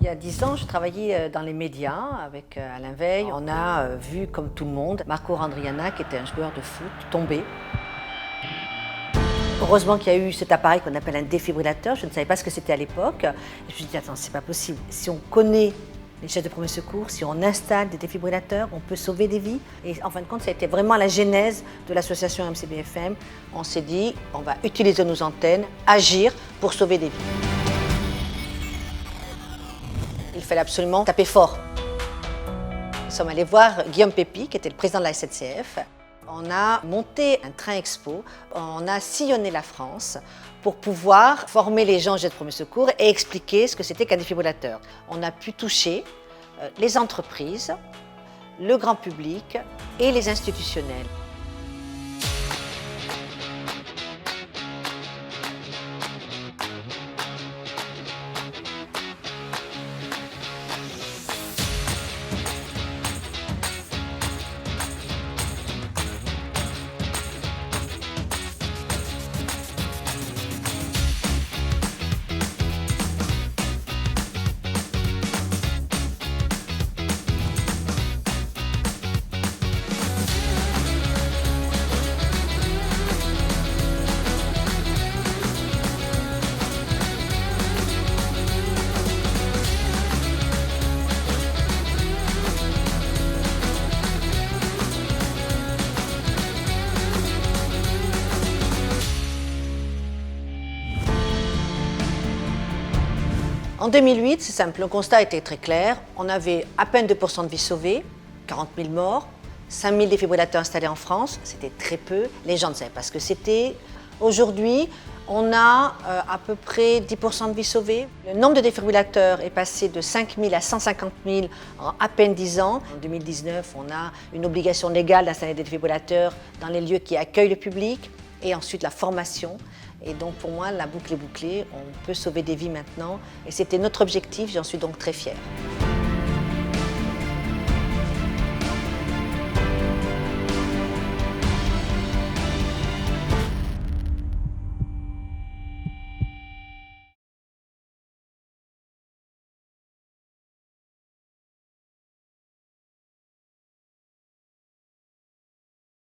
Il y a 10 ans, je travaillais dans les médias avec Alain Veil. On a vu, comme tout le monde, Marco Randriana, qui était un joueur de foot, tomber. Heureusement qu'il y a eu cet appareil qu'on appelle un défibrillateur. Je ne savais pas ce que c'était à l'époque. Je me suis dit, attends, c'est pas possible. Si on connaît les gestes de premier secours, si on installe des défibrillateurs, on peut sauver des vies. Et en fin de compte, ça a été vraiment la genèse de l'association MCBFM. On s'est dit, on va utiliser nos antennes, agir pour sauver des vies. Il fallait absolument taper fort. Nous sommes allés voir Guillaume Pépi, qui était le président de la SNCF. On a monté un train expo, on a sillonné la France pour pouvoir former les gens aux gestes de premier secours et expliquer ce que c'était qu'un défibrillateur. On a pu toucher les entreprises, le grand public et les institutionnels. En 2008, c'est simple, le constat était très clair. On avait à peine 2% de vies sauvées, 40 000 morts, 5 000 défibrillateurs installés en France, c'était très peu. Les gens ne savaient pas ce que c'était. Aujourd'hui, on a à peu près 10% de vies sauvées. Le nombre de défibrillateurs est passé de 5 000 à 150 000 en à peine 10 ans. En 2019, on a une obligation légale d'installer des défibrillateurs dans les lieux qui accueillent le public et ensuite la formation. Et donc pour moi, la boucle est bouclée, on peut sauver des vies maintenant et c'était notre objectif, j'en suis donc très fière.